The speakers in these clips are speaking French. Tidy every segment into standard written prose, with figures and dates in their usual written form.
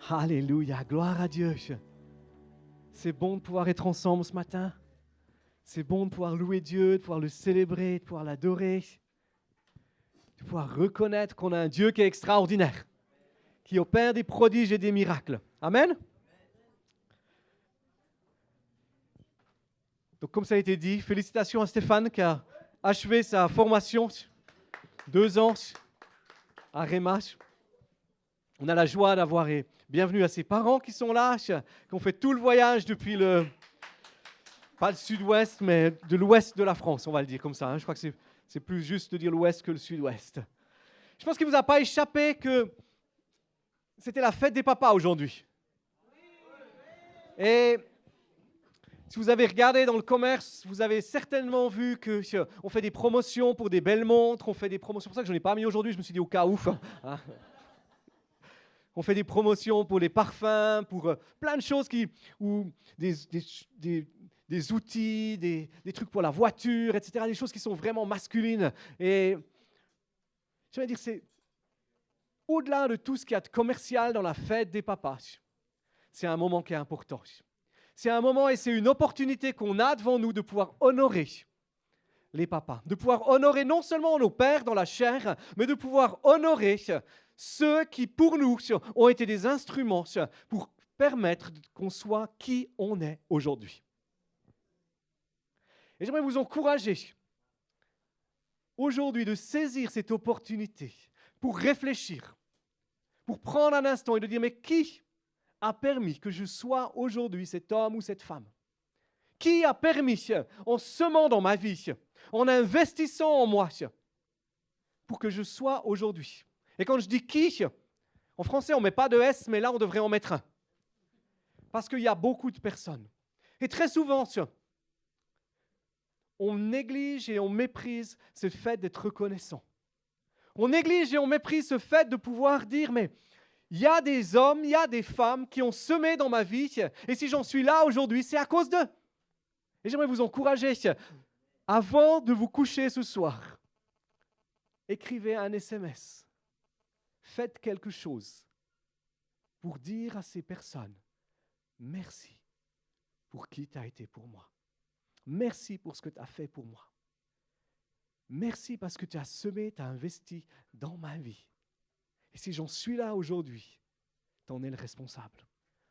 Alléluia, gloire à Dieu. C'est bon de pouvoir être ensemble ce matin. C'est bon de pouvoir louer Dieu, de pouvoir le célébrer, de pouvoir l'adorer, de pouvoir reconnaître qu'on a un Dieu qui est extraordinaire, qui opère des prodiges et des miracles. Amen. Donc comme ça a été dit, félicitations à Stéphane qui a achevé sa formation, 2 ans à Rémas. On a la joie d'avoir et bienvenue à ses parents qui sont là, qui ont fait tout le voyage depuis pas le sud-ouest, mais de l'ouest de la France, on va le dire comme ça. Je crois que c'est plus juste de dire l'ouest que le sud-ouest. Je pense qu'il ne vous a pas échappé que c'était la fête des papas aujourd'hui. Et si vous avez regardé dans le commerce, vous avez certainement vu qu'on fait des promotions pour des belles montres, on fait des promotions, c'est pour ça que je n'en ai pas mis aujourd'hui, je me suis dit au cas où. On fait des promotions pour les parfums, pour plein de choses, ou des outils, des trucs pour la voiture, etc. Des choses qui sont vraiment masculines. Et je vais dire, c'est au-delà de tout ce qu'il y a de commercial dans la fête des papas. C'est un moment qui est important. C'est un moment et c'est une opportunité qu'on a devant nous de pouvoir honorer les papas, de pouvoir honorer non seulement nos pères dans la chair, mais de pouvoir honorer ceux qui, pour nous, ont été des instruments pour permettre qu'on soit qui on est aujourd'hui. Et j'aimerais vous encourager aujourd'hui de saisir cette opportunité pour réfléchir, pour prendre un instant et de dire, mais qui a permis que je sois aujourd'hui cet homme ou cette femme? Qui a permis, en semant dans ma vie, en investissant en moi, pour que je sois aujourd'hui? Et quand je dis qui, en français on ne met pas de S, mais là on devrait en mettre un. Parce qu'il y a beaucoup de personnes. Et très souvent, on néglige et on méprise ce fait d'être reconnaissant. On néglige et on méprise ce fait de pouvoir dire, mais il y a des hommes, il y a des femmes qui ont semé dans ma vie, et si j'en suis là aujourd'hui, c'est à cause d'eux. Et j'aimerais vous encourager, avant de vous coucher ce soir, écrivez un SMS. Faites quelque chose pour dire à ces personnes, merci pour qui tu as été pour moi. Merci pour ce que tu as fait pour moi. Merci parce que tu as semé, tu as investi dans ma vie. Et si j'en suis là aujourd'hui, tu en es le responsable.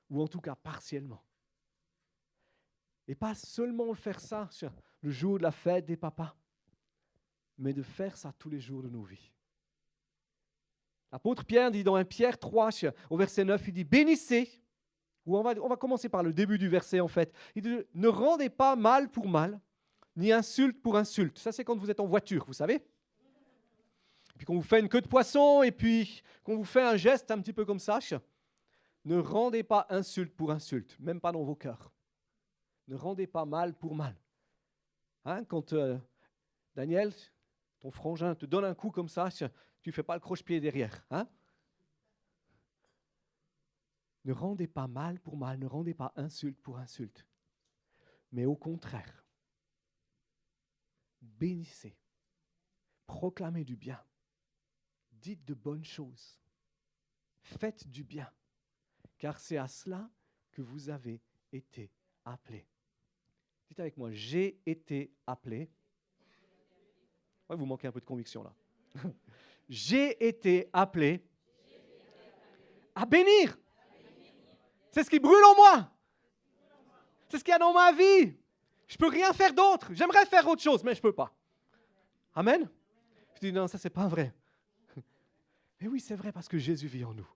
Ou en tout cas partiellement. Et pas seulement faire ça le jour de la fête des papas, mais de faire ça tous les jours de nos vies. L'apôtre Pierre dit dans 1 Pierre 3, au verset 9, il dit « Bénissez », ou on va commencer par le début du verset en fait. Il dit « Ne rendez pas mal pour mal, ni insulte pour insulte ». Ça c'est quand vous êtes en voiture, vous savez. Et puis qu'on vous fait une queue de poisson, et puis qu'on vous fait un geste un petit peu comme ça. Ne rendez pas insulte pour insulte, même pas dans vos cœurs. Ne rendez pas mal pour mal. Quand Daniel, ton frangin, te donne un coup comme ça, tu ne fais pas le croche-pied derrière. Ne rendez pas mal pour mal, ne rendez pas insulte pour insulte. Mais au contraire, bénissez, proclamez du bien, dites de bonnes choses, faites du bien, car c'est à cela que vous avez été appelés. Dites avec moi, j'ai été appelé. Ouais, vous manquez un peu de conviction là. J'ai été appelé à bénir. C'est ce qui brûle en moi. C'est ce qu'il y a dans ma vie. Je ne peux rien faire d'autre. J'aimerais faire autre chose, mais je ne peux pas. Amen. Je dis non, ça c'est pas vrai. Mais oui, c'est vrai parce que Jésus vit en nous.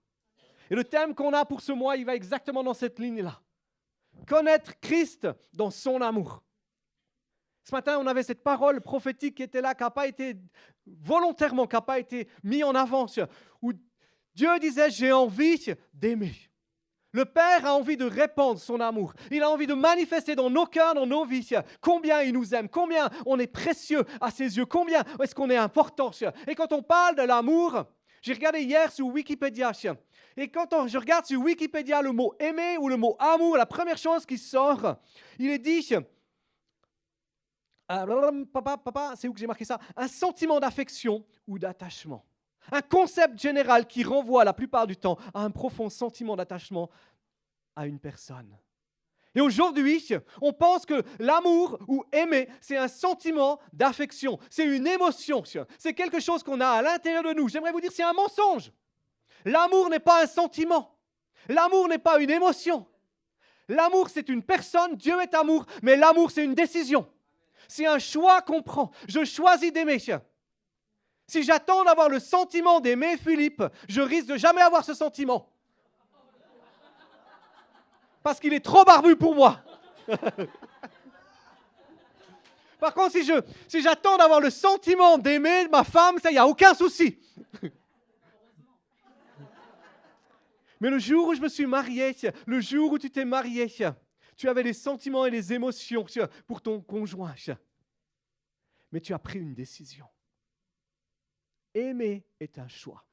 Et le thème qu'on a pour ce mois, il va exactement dans cette ligne-là. Connaître Christ dans son amour. Ce matin, on avait cette parole prophétique qui était là, qui n'a pas été volontairement, qui n'a pas été mise en avant, où Dieu disait, j'ai envie d'aimer. Le Père a envie de répandre son amour. Il a envie de manifester dans nos cœurs, dans nos vies, combien il nous aime, combien on est précieux à ses yeux, combien est-ce qu'on est important. Et quand on parle de l'amour, j'ai regardé hier sur Wikipédia, et quand je regarde sur Wikipédia le mot aimer ou le mot amour, la première chose qui sort, il est dit... c'est où que j'ai marqué ça? Un sentiment d'affection ou d'attachement. Un concept général qui renvoie la plupart du temps à un profond sentiment d'attachement à une personne. Et aujourd'hui, on pense que l'amour ou aimer, c'est un sentiment d'affection, c'est une émotion, c'est quelque chose qu'on a à l'intérieur de nous. J'aimerais vous dire, c'est un mensonge. L'amour n'est pas un sentiment, l'amour n'est pas une émotion. L'amour, c'est une personne, Dieu est amour, mais l'amour, c'est une décision. C'est un choix qu'on prend. Je choisis d'aimer. Si j'attends d'avoir le sentiment d'aimer Philippe, je risque de jamais avoir ce sentiment. Parce qu'il est trop barbu pour moi. Par contre, si j'attends d'avoir le sentiment d'aimer ma femme, ça, il n'y a aucun souci. Mais le jour où je me suis marié, le jour où tu t'es marié, tu avais les sentiments et les émotions pour ton conjoint. Mais tu as pris une décision. Aimer est un choix.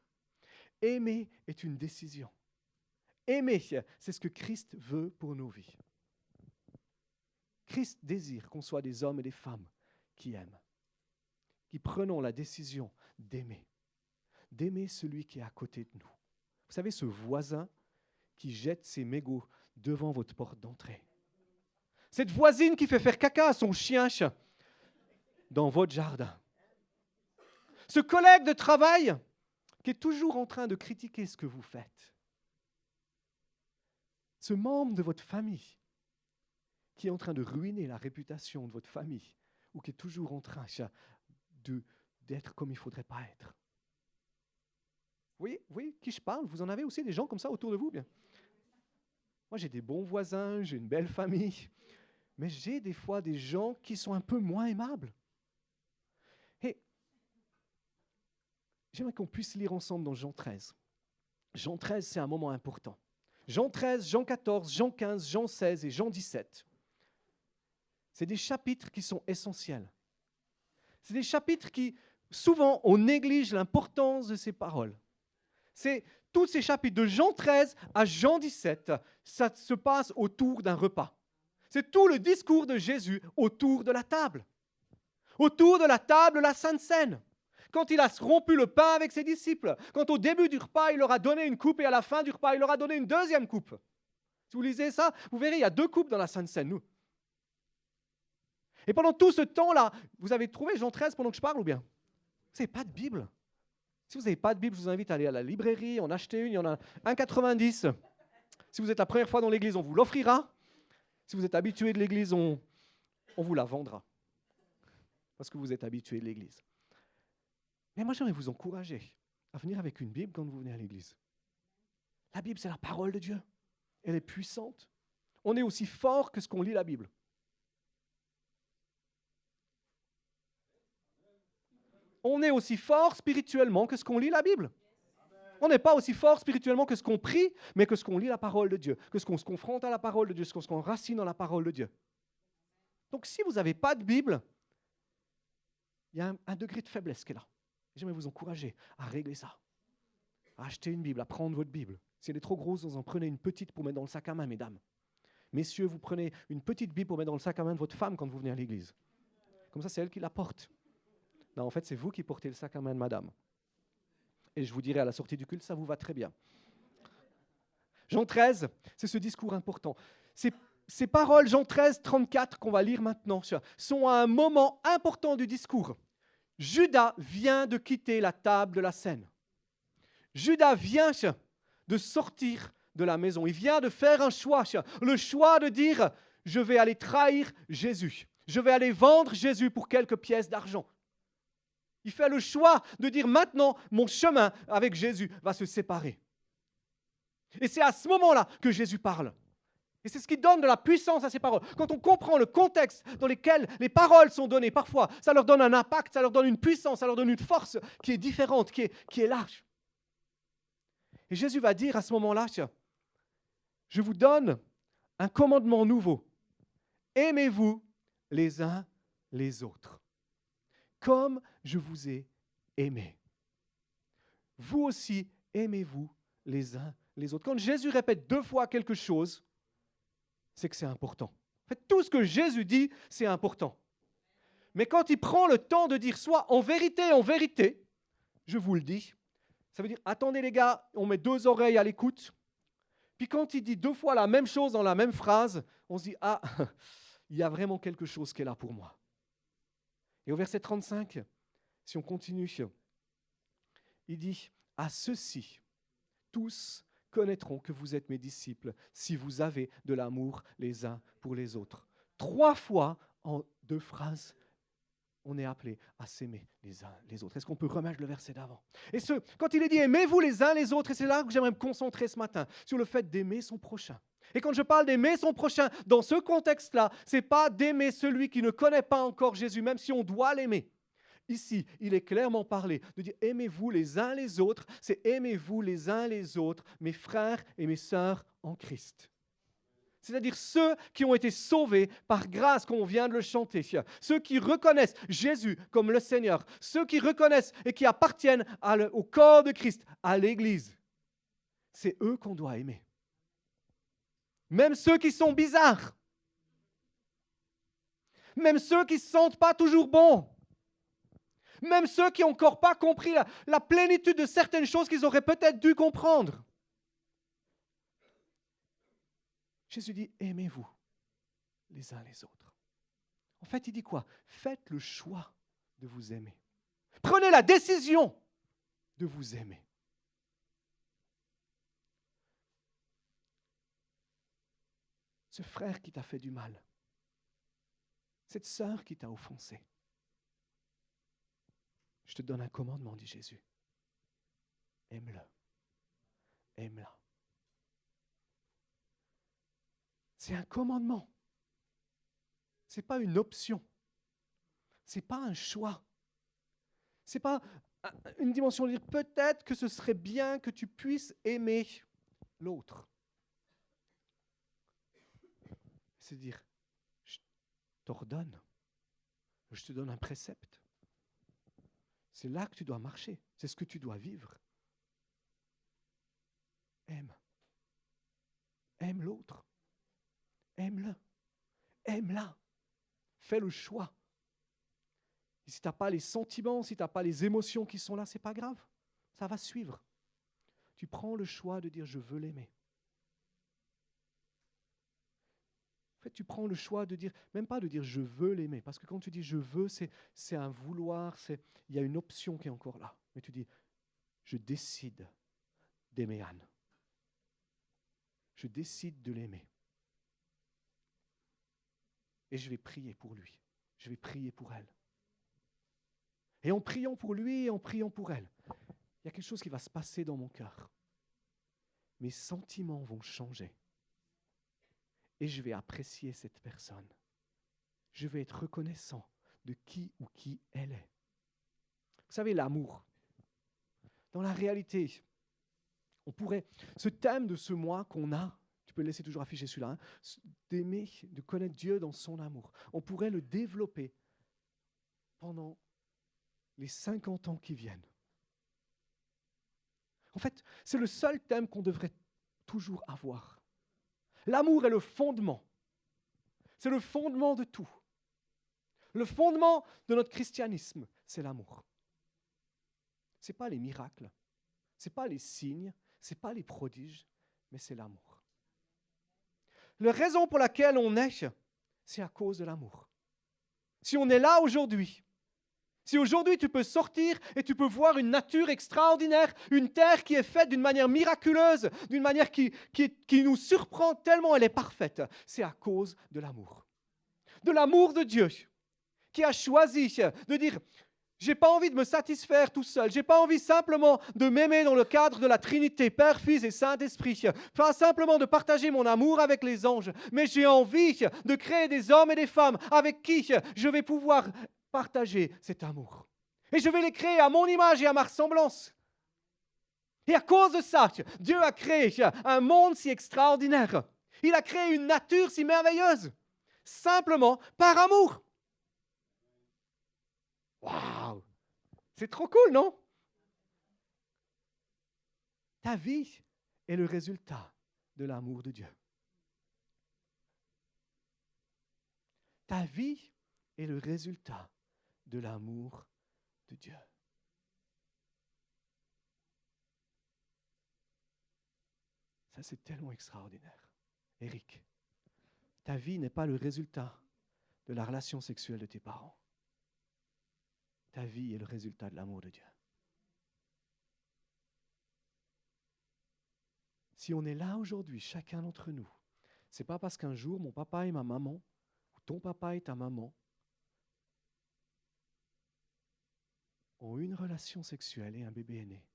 Aimer est une décision. Aimer, c'est ce que Christ veut pour nos vies. Christ désire qu'on soit des hommes et des femmes qui aiment, qui prenons la décision d'aimer celui qui est à côté de nous. Vous savez, ce voisin qui jette ses mégots devant votre porte d'entrée. Cette voisine qui fait faire caca à son chien dans votre jardin. Ce collègue de travail qui est toujours en train de critiquer ce que vous faites. Ce membre de votre famille qui est en train de ruiner la réputation de votre famille ou qui est toujours en train d'être comme il ne faudrait pas être. Oui, qui je parle? Vous en avez aussi des gens comme ça autour de vous, bien? Moi, j'ai des bons voisins, j'ai une belle famille, mais j'ai des fois des gens qui sont un peu moins aimables. Et j'aimerais qu'on puisse lire ensemble dans Jean 13. Jean 13, c'est un moment important. Jean 13, Jean 14, Jean 15, Jean 16 et Jean 17. C'est des chapitres qui sont essentiels. C'est des chapitres qui, souvent, on néglige l'importance de ces paroles. C'est tous ces chapitres de Jean 13 à Jean 17, ça se passe autour d'un repas. C'est tout le discours de Jésus autour de la table. Autour de la table, la Sainte Seine. Quand il a rompu le pain avec ses disciples, quand au début du repas, il leur a donné une coupe et à la fin du repas, il leur a donné une deuxième coupe. Si vous lisez ça, vous verrez, il y a 2 coupes dans la Sainte Seine, nous. Et pendant tout ce temps-là, vous avez trouvé Jean 13 pendant que je parle ou bien? Vous n'avez pas de Bible. Si vous n'avez pas de Bible, je vous invite à aller à la librairie, en acheter une, il y en a 1,90. Si vous êtes la première fois dans l'église, on vous l'offrira. Si vous êtes habitué de l'église, on vous la vendra. Parce que vous êtes habitué de l'église. Mais moi, j'aimerais vous encourager à venir avec une Bible quand vous venez à l'église. La Bible, c'est la parole de Dieu. Elle est puissante. On est aussi fort que ce qu'on lit la Bible. On est aussi fort spirituellement que ce qu'on lit la Bible. On n'est pas aussi fort spirituellement que ce qu'on prie, mais que ce qu'on lit la parole de Dieu, que ce qu'on se confronte à la parole de Dieu, ce qu'on se enracine dans la parole de Dieu. Donc si vous n'avez pas de Bible, il y a un degré de faiblesse qui est là. J'aimerais vous encourager à régler ça, à acheter une Bible, à prendre votre Bible. Si elle est trop grosse, vous en prenez une petite pour mettre dans le sac à main, mesdames. Messieurs, vous prenez une petite Bible pour mettre dans le sac à main de votre femme quand vous venez à l'église. Comme ça, c'est elle qui la porte. Non, en fait, c'est vous qui portez le sac à main de madame. Et je vous dirai à la sortie du culte, ça vous va très bien. Jean 13, c'est ce discours important. Ces paroles, Jean 13, 34, qu'on va lire maintenant, sont à un moment important du discours. Judas vient de quitter la table de la scène. Judas vient de sortir de la maison. Il vient de faire un choix. Le choix de dire, je vais aller trahir Jésus. Je vais aller vendre Jésus pour quelques pièces d'argent. Il fait le choix de dire, maintenant, mon chemin avec Jésus va se séparer. Et c'est à ce moment-là que Jésus parle. Et c'est ce qui donne de la puissance à ces paroles. Quand on comprend le contexte dans lequel les paroles sont données, parfois, ça leur donne un impact, ça leur donne une puissance, ça leur donne une force qui est différente, qui est large. Et Jésus va dire à ce moment-là, je vous donne un commandement nouveau. Aimez-vous les uns les autres, comme je vous ai aimé. Vous aussi, aimez-vous les uns les autres. Quand Jésus répète 2 fois quelque chose, c'est que c'est important. En fait, tout ce que Jésus dit, c'est important. Mais quand il prend le temps de dire soit en vérité, je vous le dis, Ça veut dire, attendez les gars, on met 2 oreilles à l'écoute. Puis quand il dit 2 fois la même chose dans la même phrase, on se dit, ah, il y a vraiment quelque chose qui est là pour moi. Et au verset 35, si on continue, il dit, à ceux-ci, tous connaîtront que vous êtes mes disciples si vous avez de l'amour les uns pour les autres. 3 fois en 2 phrases, on est appelé à s'aimer les uns les autres. Est-ce qu'on peut remettre le verset d'avant? Et quand il est dit aimez-vous les uns les autres, et c'est là que j'aimerais me concentrer ce matin, sur le fait d'aimer son prochain. Et quand je parle d'aimer son prochain, dans ce contexte-là, ce n'est pas d'aimer celui qui ne connaît pas encore Jésus, même si on doit l'aimer. Ici, il est clairement parlé de dire aimez-vous les uns les autres, c'est aimez-vous les uns les autres, mes frères et mes sœurs en Christ. C'est-à-dire ceux qui ont été sauvés par grâce, comme on vient de le chanter, ceux qui reconnaissent Jésus comme le Seigneur, ceux qui reconnaissent et qui appartiennent au corps de Christ, à l'Église. C'est eux qu'on doit aimer. Même ceux qui sont bizarres, même ceux qui ne se sentent pas toujours bons, même ceux qui n'ont encore pas compris la plénitude de certaines choses qu'ils auraient peut-être dû comprendre. Jésus dit, aimez-vous les uns les autres. En fait, il dit quoi? Faites le choix de vous aimer. Prenez la décision de vous aimer. Ce frère qui t'a fait du mal, cette sœur qui t'a offensé, je te donne un commandement, dit Jésus. Aime-le. Aime-la. C'est un commandement. Ce n'est pas une option. Ce n'est pas un choix. Ce n'est pas une dimension de dire peut-être que ce serait bien que tu puisses aimer l'autre. C'est dire, je t'ordonne, je te donne un précepte. C'est là que tu dois marcher, c'est ce que tu dois vivre. Aime. Aime l'autre. Aime-le. Aime-la. Fais le choix. Et si tu n'as pas les sentiments, si tu n'as pas les émotions qui sont là, ce n'est pas grave. Ça va suivre. Tu prends le choix de dire je veux l'aimer. En fait, tu prends le choix de dire, même pas de dire je veux l'aimer, parce que quand tu dis je veux, c'est un vouloir, il y a une option qui est encore là. Mais tu dis, je décide d'aimer Anne. Je décide de l'aimer. Et je vais prier pour lui. Je vais prier pour elle. Et en priant pour lui et en priant pour elle, il y a quelque chose qui va se passer dans mon cœur. Mes sentiments vont changer. Et je vais apprécier cette personne. Je vais être reconnaissant de qui ou qui elle est. Vous savez, l'amour. Dans la réalité, ce thème de ce mois qu'on a, tu peux le laisser toujours afficher celui-là, hein, d'aimer, de connaître Dieu dans son amour. On pourrait le développer pendant les 50 ans qui viennent. En fait, c'est le seul thème qu'on devrait toujours avoir. L'amour est le fondement. C'est le fondement de tout. Le fondement de notre christianisme, c'est l'amour. Ce n'est pas les miracles, ce n'est pas les signes, ce n'est pas les prodiges, mais c'est l'amour. La raison pour laquelle on est, c'est à cause de l'amour. Si on est là aujourd'hui, si aujourd'hui tu peux sortir et tu peux voir une nature extraordinaire, une terre qui est faite d'une manière miraculeuse, d'une manière qui nous surprend tellement elle est parfaite, c'est à cause de l'amour. De l'amour de Dieu qui a choisi de dire je n'ai pas envie de me satisfaire tout seul, je n'ai pas envie simplement de m'aimer dans le cadre de la Trinité, Père, Fils et Saint-Esprit, pas simplement de partager mon amour avec les anges, mais j'ai envie de créer des hommes et des femmes avec qui je vais pouvoir partager cet amour. Et je vais les créer à mon image et à ma ressemblance. Et à cause de ça, Dieu a créé un monde si extraordinaire. Il a créé une nature si merveilleuse, simplement par amour. Waouh! C'est trop cool, non? Ta vie est le résultat de l'amour de Dieu. Ta vie est le résultat de l'amour de Dieu. Ça, c'est tellement extraordinaire. Éric, ta vie n'est pas le résultat de la relation sexuelle de tes parents. Ta vie est le résultat de l'amour de Dieu. Si on est là aujourd'hui, chacun d'entre nous, c'est pas parce qu'un jour mon papa et ma maman, ou ton papa et ta maman, ont eu une relation sexuelle et un bébé est né.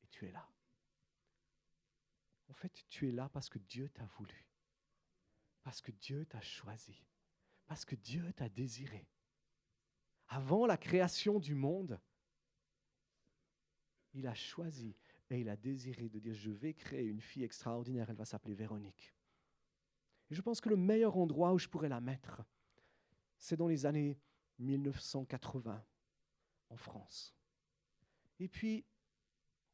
Et tu es là. En fait, tu es là parce que Dieu t'a voulu. Parce que Dieu t'a choisi. Parce que Dieu t'a désiré. Avant la création du monde, il a choisi et il a désiré de dire, je vais créer une fille extraordinaire, elle va s'appeler Véronique. Et je pense que le meilleur endroit où je pourrais la mettre, c'est dans les années 1980, en France. Et puis,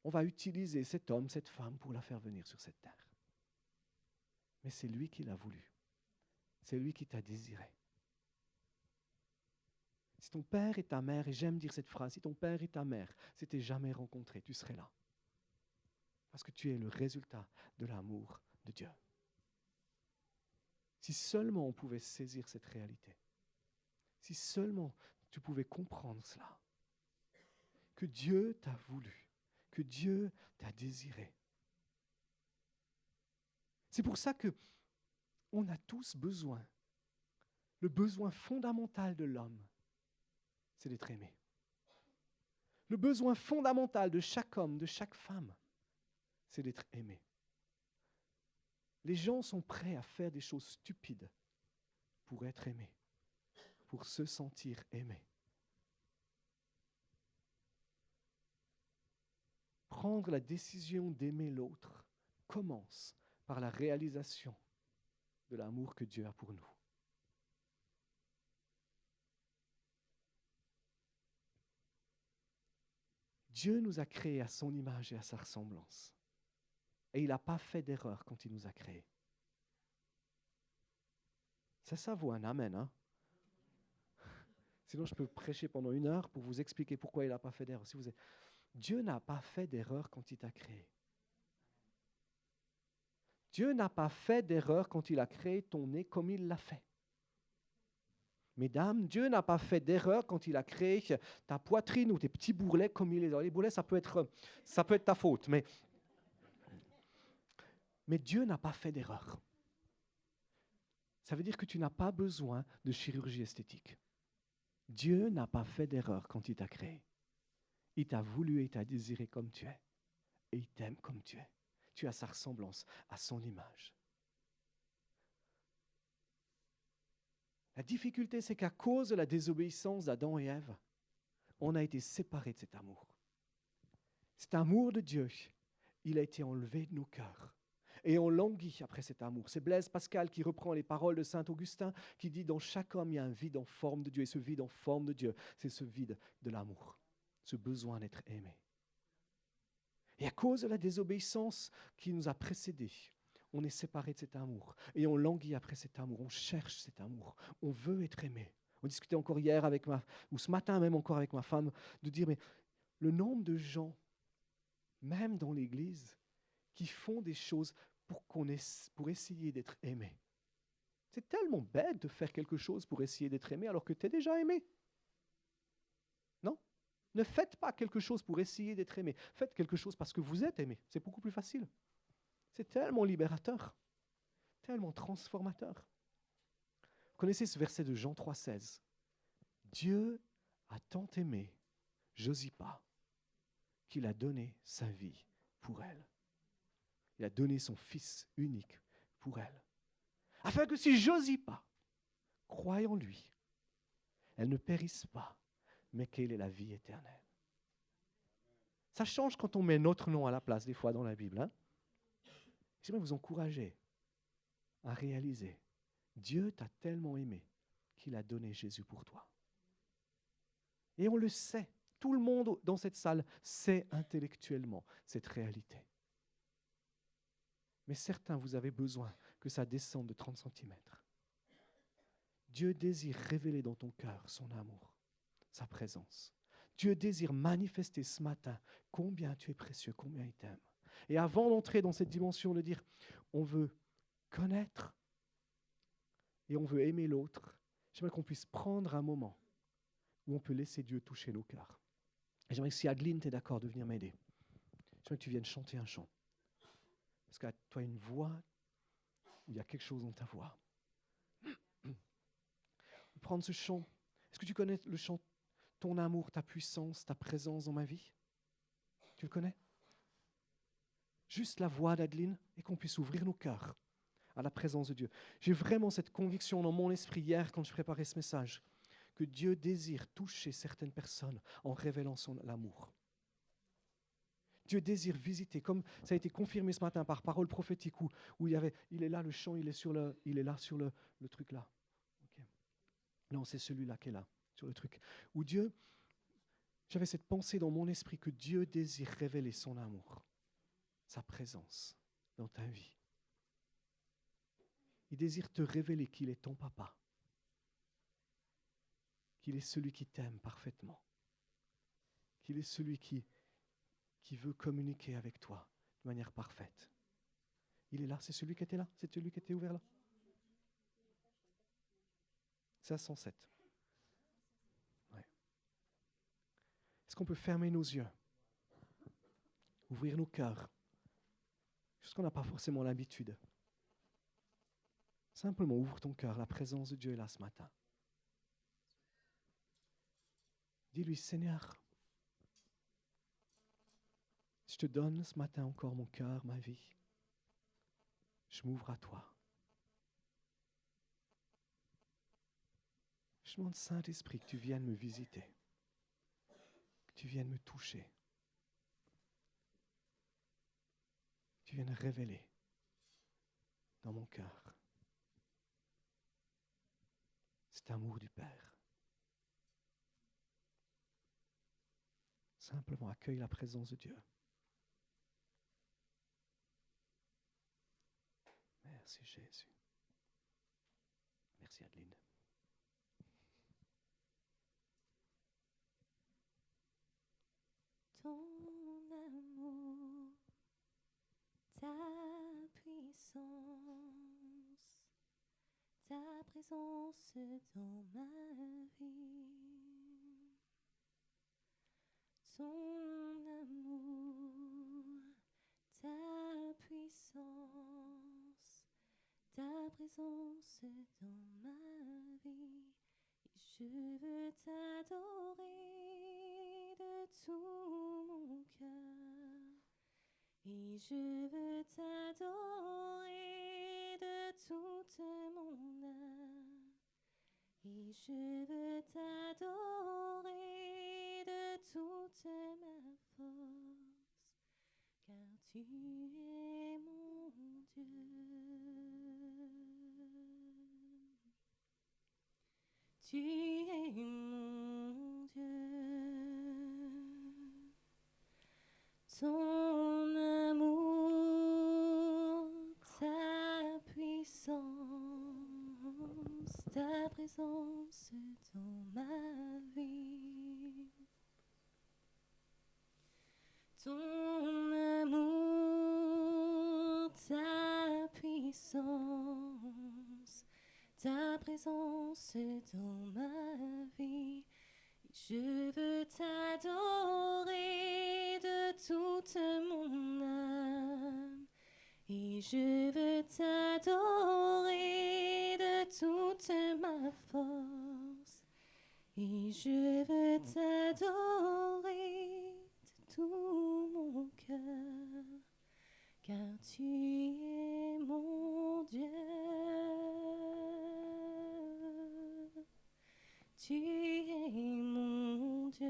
on va utiliser cet homme, cette femme, pour la faire venir sur cette terre. Mais c'est lui qui l'a voulu. C'est lui qui t'a désiré. Si ton père et ta mère, et j'aime dire cette phrase, si ton père et ta mère s'étaient jamais rencontrés, tu serais là. Parce que tu es le résultat de l'amour de Dieu. Si seulement on pouvait saisir cette réalité, si seulement tu pouvais comprendre cela, que Dieu t'a voulu, que Dieu t'a désiré. C'est pour ça que on a tous besoin. Le besoin fondamental de l'homme, c'est d'être aimé. Le besoin fondamental de chaque homme, de chaque femme, c'est d'être aimé. Les gens sont prêts à faire des choses stupides pour être aimés, pour se sentir aimés. Prendre la décision d'aimer l'autre commence par la réalisation de l'amour que Dieu a pour nous. Dieu nous a créés à son image et à sa ressemblance. Et il n'a pas fait d'erreur quand il nous a créés. Ça vaut un amen, hein? Sinon, je peux prêcher pendant 1 heure pour vous expliquer pourquoi il n'a pas fait d'erreur. Dieu n'a pas fait d'erreur quand il t'a créé. Dieu n'a pas fait d'erreur quand il a créé ton nez comme il l'a fait. Mesdames, Dieu n'a pas fait d'erreur quand il a créé ta poitrine ou tes petits bourrelets comme il les a. Les bourrelets, ça peut être ta faute, mais Dieu n'a pas fait d'erreur. Ça veut dire que tu n'as pas besoin de chirurgie esthétique. Dieu n'a pas fait d'erreur quand il t'a créé. Il t'a voulu et il t'a désiré comme tu es. Et il t'aime comme tu es. Tu as sa ressemblance, à son image. La difficulté, c'est qu'à cause de la désobéissance d'Adam et Ève, on a été séparés de cet amour. Cet amour de Dieu, il a été enlevé de nos cœurs. Et on languit après cet amour. C'est Blaise Pascal qui reprend les paroles de saint Augustin qui dit « Dans chaque homme, il y a un vide en forme de Dieu. » Et ce vide en forme de Dieu, c'est ce vide de l'amour, ce besoin d'être aimé. Et à cause de la désobéissance qui nous a précédés, on est séparés de cet amour. Et on languit après cet amour, on cherche cet amour, on veut être aimé. On discutait encore hier ou ce matin même encore avec ma femme, de dire, mais le nombre de gens, même dans l'Église, qui font des choses pour essayer d'être aimé. C'est tellement bête de faire quelque chose pour essayer d'être aimé alors que tu es déjà aimé. Non? Ne faites pas quelque chose pour essayer d'être aimé. Faites quelque chose parce que vous êtes aimé. C'est beaucoup plus facile. C'est tellement libérateur, tellement transformateur. Vous connaissez ce verset de Jean 3,16. Dieu a tant aimé Josipa qu'il a donné sa vie pour elle. Il a donné son Fils unique pour elle. Afin que si Josipa croit en lui, elle ne périsse pas, mais qu'elle ait la vie éternelle. Ça change quand on met notre nom à la place, des fois, dans la Bible. Hein? J'aimerais vous encourager à réaliser, Dieu t'a tellement aimé qu'il a donné Jésus pour toi. Et on le sait, tout le monde dans cette salle sait intellectuellement cette réalité. Mais certains, vous avez besoin que ça descende de 30 cm. Dieu désire révéler dans ton cœur son amour, sa présence. Dieu désire manifester ce matin combien tu es précieux, combien il t'aime. Et avant d'entrer dans cette dimension de dire, on veut connaître et on veut aimer l'autre, j'aimerais qu'on puisse prendre un moment où on peut laisser Dieu toucher nos cœurs. Et j'aimerais que si Adeline, tu es d'accord de venir m'aider, j'aimerais que tu viennes chanter un chant. Parce que tu as une voix, où il y a quelque chose dans ta voix. Prendre ce chant. Est-ce que tu connais le chant « Ton amour, ta puissance, ta présence dans ma vie » ? Tu le connais ? Juste la voix d'Adeline et qu'on puisse ouvrir nos cœurs à la présence de Dieu. J'ai vraiment cette conviction dans mon esprit hier quand je préparais ce message que Dieu désire toucher certaines personnes en révélant son amour. Dieu désire visiter, comme ça a été confirmé ce matin par parole prophétique où il est là le chant, il est là sur le truc là. Okay. Non, c'est celui-là qui est là, sur le truc. Où Dieu, j'avais cette pensée dans mon esprit que Dieu désire révéler son amour, sa présence dans ta vie. Il désire te révéler qu'il est ton papa, qu'il est celui qui t'aime parfaitement, qu'il est celui qui veut communiquer avec toi de manière parfaite. Il est là, c'est celui qui était là, c'est celui qui était ouvert là. C'est à 107. Ouais. Est-ce qu'on peut fermer nos yeux, ouvrir nos cœurs, juste qu'on n'a pas forcément l'habitude. Simplement ouvre ton cœur, la présence de Dieu est là ce matin. Dis-lui, Seigneur, je te donne ce matin encore mon cœur, ma vie. Je m'ouvre à toi. Je demande, Saint-Esprit, que tu viennes me visiter, que tu viennes me toucher, que tu viennes révéler dans mon cœur cet amour du Père. Simplement accueille la présence de Dieu. Merci Jésus. Merci Adeline. Ton amour, ta puissance, ta présence dans ma vie. Ton amour, ta puissance, ta présence dans ma vie. Je veux t'adorer de tout mon cœur. Et je veux t'adorer de toute mon âme. Et je veux t'adorer de toute ma force. Car tu es mon Dieu. Tu es mon Dieu. Ton amour, ta puissance, ta présence dans ma vie. Ton amour, ta puissance, ta présence dans ma vie. Je veux t'adorer de toute mon âme. Et je veux t'adorer de toute ma force. Et je veux t'adorer de tout mon cœur. Car tu es mon Dieu. Tu es mon Dieu,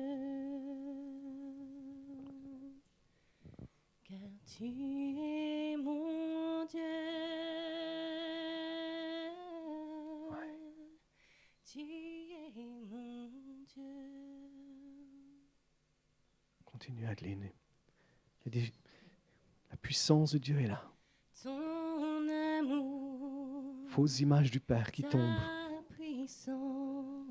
car tu es mon Dieu. Ouais. Tu es mon Dieu. Continue Adeline. La puissance de Dieu est là. Ton amour, Fausses images du Père qui tombent. ta puissance,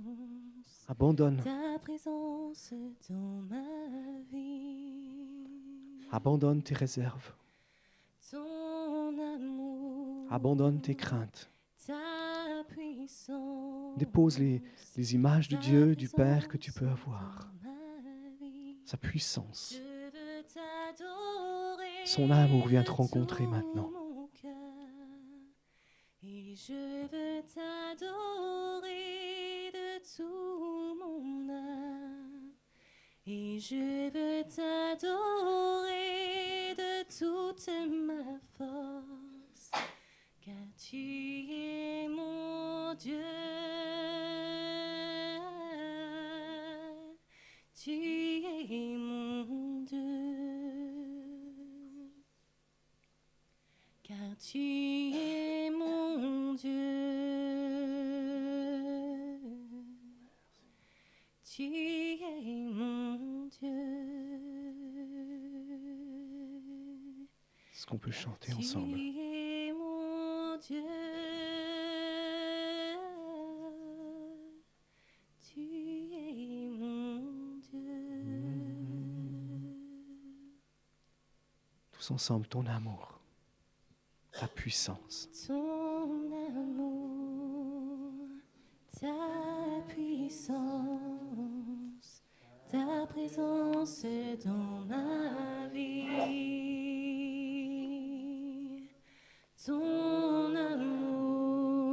Abandonne. ta présence dans ma vie. Abandonne tes réserves. ton amour, Abandonne tes craintes. ta puissance, Dépose les images de ta Dieu, du Père que tu peux présence avoir. dans ma vie. Sa puissance. Je veux t'adorer Son amour vient te de rencontrer tout maintenant. mon cœur. Et je veux t'adorer de tout mon âme. Et je veux t'adorer de toute ma force. Car tu es mon Dieu. Tu es mon Dieu, car tu es mon Dieu. Tu es mon Dieu. Est-ce qu'on peut chanter Tu ensemble? es mon Dieu. Tu es mon Dieu. Tous ensemble, ton amour, ta puissance. Ton amour, ta puissance, ta présence dans ma vie. Ton amour,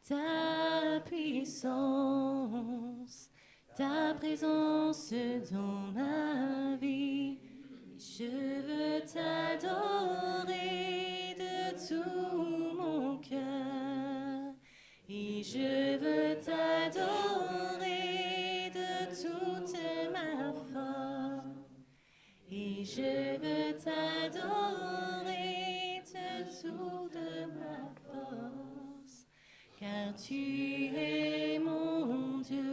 ta puissance, ta présence dans ma vie. Je veux t'adorer de tout mon cœur. Et je veux t'adorer de toute ma force. Et je veux t'adorer de toute ma force. Car tu es mon Dieu.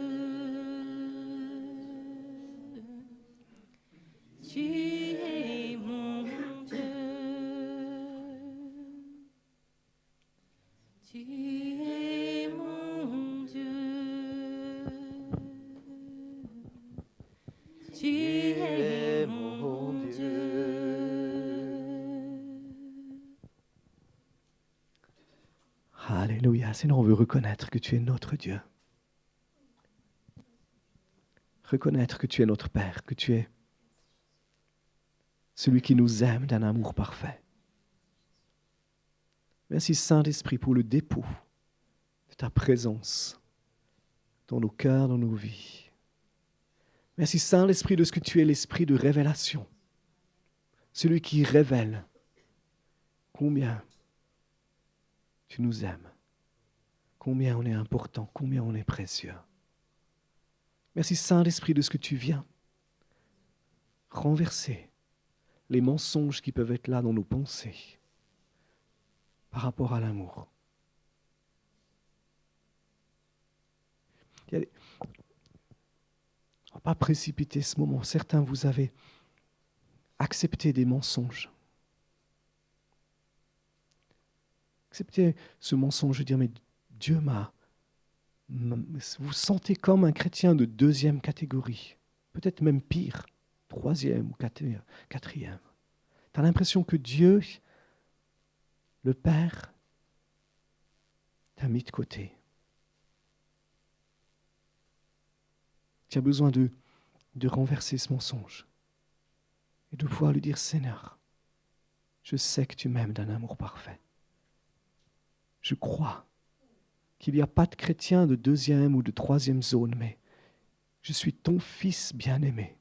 Tu es mon Dieu. Tu es mon Dieu. Tu es mon Dieu. Alléluia. Seigneur, on veut reconnaître que tu es notre Dieu. Reconnaître que tu es notre Père, que tu es celui qui nous aime d'un amour parfait. Merci Saint-Esprit pour le dépôt de ta présence dans nos cœurs, dans nos vies. Merci Saint-Esprit de ce que tu es l'esprit de révélation, celui qui révèle combien tu nous aimes, combien on est important, combien on est précieux. Merci Saint-Esprit de ce que tu viens renverser les mensonges qui peuvent être là dans nos pensées par rapport à l'amour. On ne va pas précipiter ce moment. Certains, vous avez accepté des mensonges. Acceptez ce mensonge, dire, mais Dieu m'a... Vous sentez comme un chrétien de deuxième catégorie, peut-être même pire, troisième ou quatrième. Tu as l'impression que Dieu, le Père, t'a mis de côté. Tu as besoin de renverser ce mensonge et de pouvoir lui dire, Seigneur, je sais que tu m'aimes d'un amour parfait. Je crois qu'il n'y a pas de chrétien de deuxième ou de troisième zone, mais je suis ton fils bien-aimé.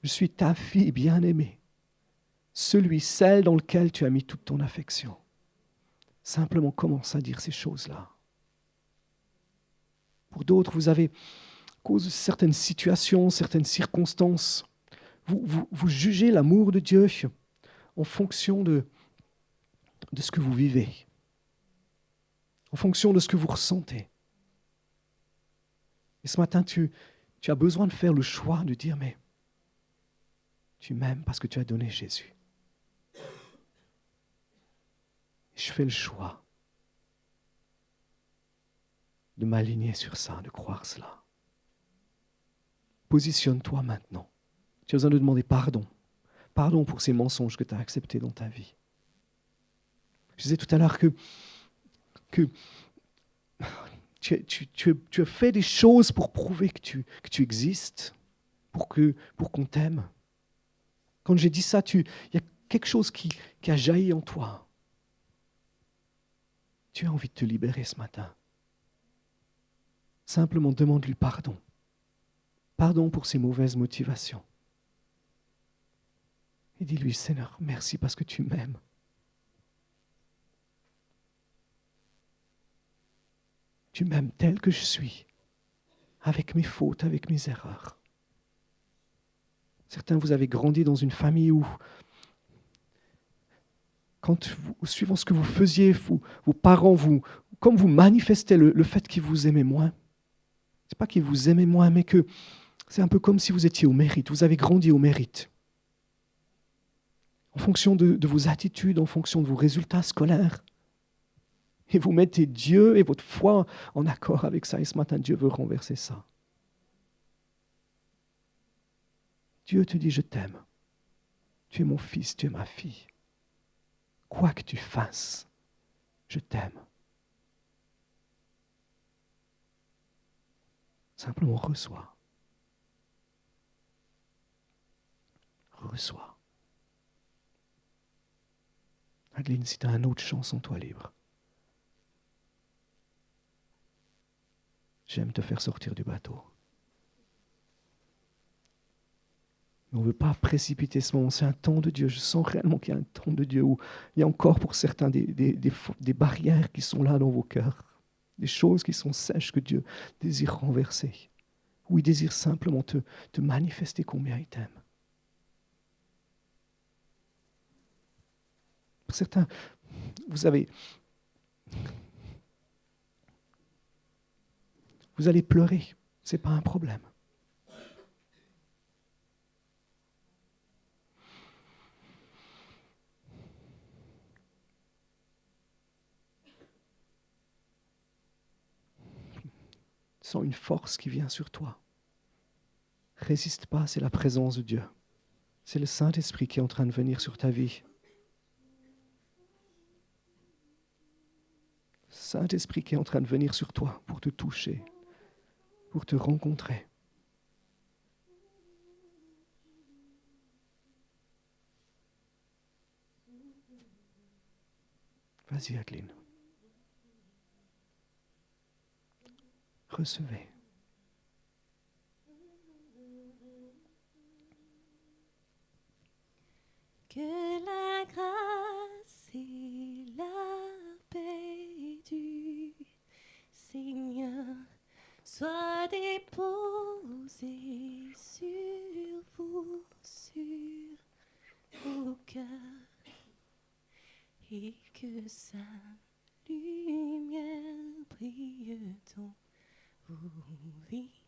Je suis ta fille bien-aimée. Celle dans lequel tu as mis toute ton affection. Simplement commence à dire ces choses-là. Pour d'autres, vous avez, à cause de certaines situations, certaines circonstances, vous jugez l'amour de Dieu en fonction de ce que vous vivez, en fonction de ce que vous ressentez. Et ce matin, tu as besoin de faire le choix de dire, mais tu m'aimes parce que tu as donné Jésus. Et je fais le choix de m'aligner sur ça, de croire cela. Positionne-toi maintenant. Tu as besoin de demander pardon. Pardon pour ces mensonges que tu as acceptés dans ta vie. Je disais tout à l'heure que tu as fait des choses pour prouver que tu existes, pour qu'on t'aime. Quand j'ai dit ça, il y a quelque chose qui a jailli en toi. Tu as envie de te libérer ce matin. Simplement demande-lui pardon. Pardon pour ces mauvaises motivations. Et dis-lui, Seigneur, merci parce que tu m'aimes. Tu m'aimes tel que je suis, avec mes fautes, avec mes erreurs. Certains, vous avez grandi dans une famille où, suivant ce que vous faisiez, vos parents, comme vous manifestaient le fait qu'ils vous aimaient moins. Ce n'est pas qu'ils vous aimaient moins, mais que c'est un peu comme si vous étiez au mérite. Vous avez grandi au mérite. En fonction de vos attitudes, en fonction de vos résultats scolaires. Et vous mettez Dieu et votre foi en accord avec ça. Et ce matin, Dieu veut renverser ça. Dieu te dit, je t'aime. Tu es mon fils, tu es ma fille. Quoi que tu fasses, je t'aime. Simplement reçois. Reçois. Adeline, si tu as un autre chant, sens-toi libre. J'aime te faire sortir du bateau. Mais on ne veut pas précipiter ce moment. C'est un temps de Dieu. Je sens réellement qu'il y a un temps de Dieu où il y a encore pour certains des barrières qui sont là dans vos cœurs. Des choses qui sont sèches que Dieu désire renverser. Où il désire simplement te manifester combien il t'aime. Pour certains, vous allez pleurer. Ce n'est pas un problème. Sens une force qui vient sur toi. Résiste pas, c'est la présence de Dieu. C'est le Saint-Esprit qui est en train de venir sur ta vie. Saint-Esprit qui est en train de venir sur toi pour te toucher, pour te rencontrer. Vas-y, Adeline. Recevez. Que la grâce et la paix du Seigneur soient déposées sur vous, sur vos cœurs, et que sa lumière brille dans vos vies.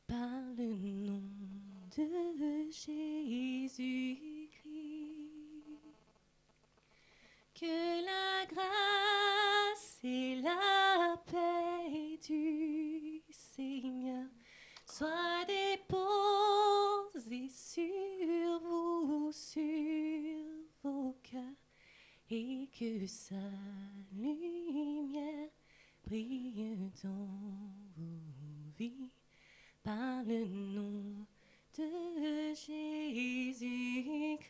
Par le nom de Jésus-Christ, que la grâce et la paix du Seigneur soient déposées sur vous, sur vos cœurs, et que sa lumière brille dans vos vies. Par le nom de Jésus-Christ,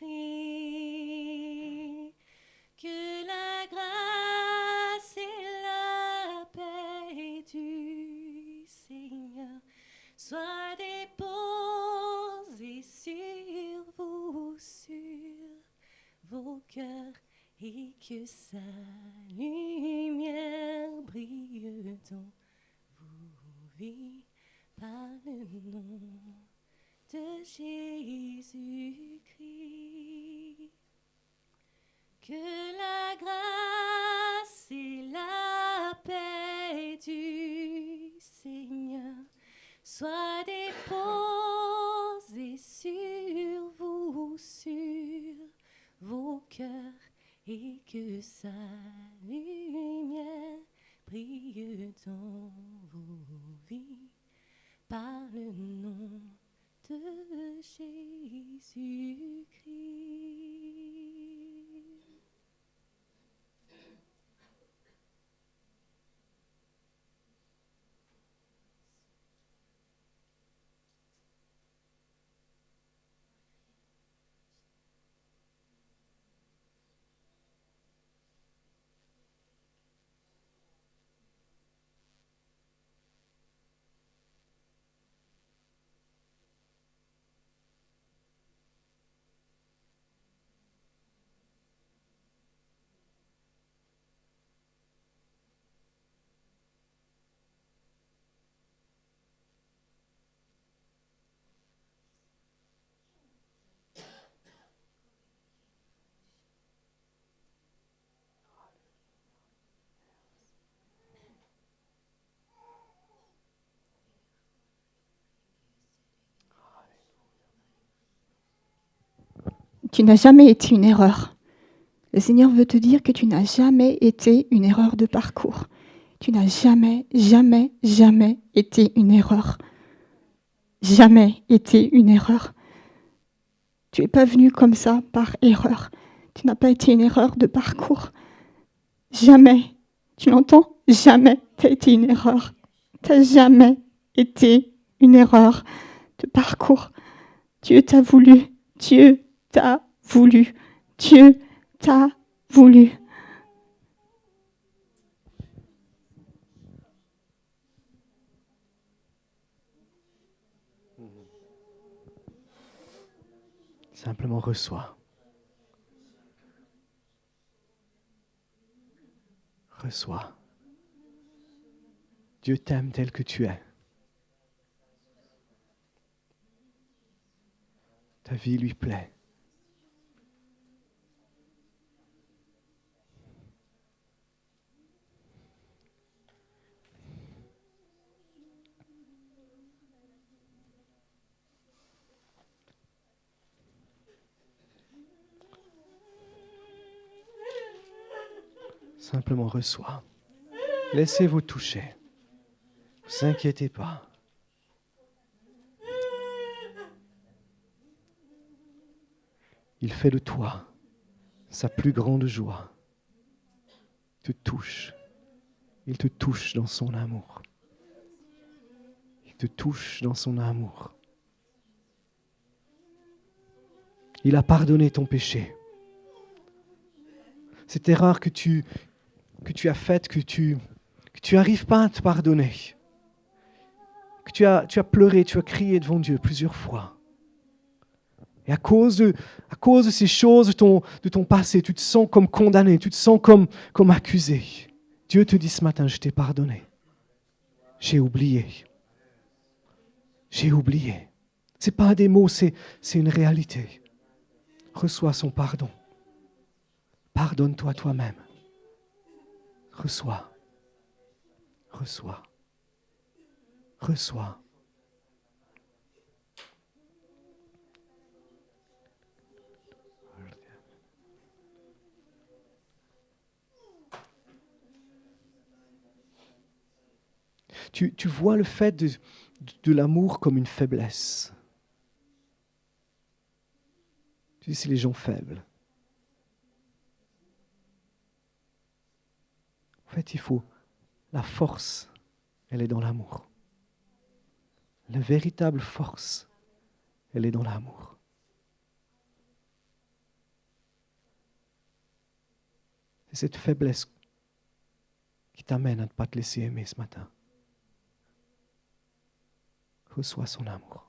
que la grâce et la paix du Seigneur soient déposées sur vous, sur vos cœurs, et que sa lumière brille dans vos vies. Par le nom de Jésus-Christ, que la grâce et la paix du Seigneur soient déposées sur vous, sur vos cœurs, et que sa lumière brille dans vos vies. Par le nom de Jésus-Christ. Tu n'as jamais été une erreur. Le Seigneur veut te dire que tu n'as jamais été une erreur de parcours. Tu n'as jamais, jamais, jamais été une erreur. Jamais été une erreur. Tu n'es pas venu comme ça par erreur. Tu n'as pas été une erreur de parcours. Jamais. Tu l'entends? Jamais tu as été une erreur. Tu n'as jamais été une erreur de parcours. Dieu t'a voulu. Dieu t'a voulu. Dieu t'a voulu. Simplement reçois. Reçois. Dieu t'aime tel que tu es. Ta vie lui plaît. Simplement reçois. Laissez-vous toucher. Ne vous inquiétez pas. Il fait de toi sa plus grande joie. Il te touche. Il te touche dans son amour. Il te touche dans son amour. Il a pardonné ton péché. Cette erreur que tu as faite, que tu n'arrives pas à te pardonner, que tu as pleuré, tu as crié devant Dieu plusieurs fois. Et à cause de ces choses de ton passé, tu te sens comme condamné, tu te sens comme accusé. Dieu te dit ce matin, je t'ai pardonné. J'ai oublié. J'ai oublié. Ce n'est pas des mots, c'est une réalité. Reçois son pardon. Pardonne-toi toi-même. Reçois. Reçois. Reçois. Tu vois le fait de l'amour comme une faiblesse. Tu dis, c'est les gens faibles. En fait, la force, elle est dans l'amour. La véritable force, elle est dans l'amour. C'est cette faiblesse qui t'amène à ne pas te laisser aimer ce matin. Reçois son amour.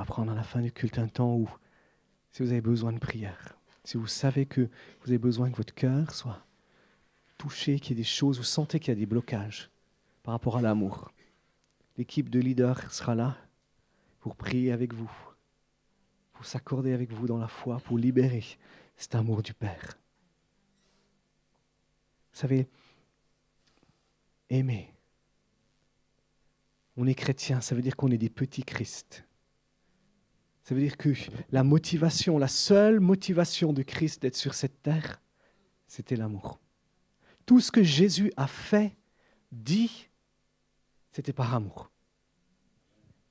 va prendre à la fin du culte un temps où, si vous avez besoin de prière, si vous savez que vous avez besoin que votre cœur soit touché, qu'il y ait des choses, vous sentez qu'il y a des blocages par rapport à l'amour, l'équipe de leaders sera là pour prier avec vous, pour s'accorder avec vous dans la foi, pour libérer cet amour du Père. Vous savez, aimer. On est chrétien, ça veut dire qu'on est des petits Christ. Ça veut dire que la motivation, la seule motivation de Christ d'être sur cette terre, c'était l'amour. Tout ce que Jésus a fait, dit, c'était par amour.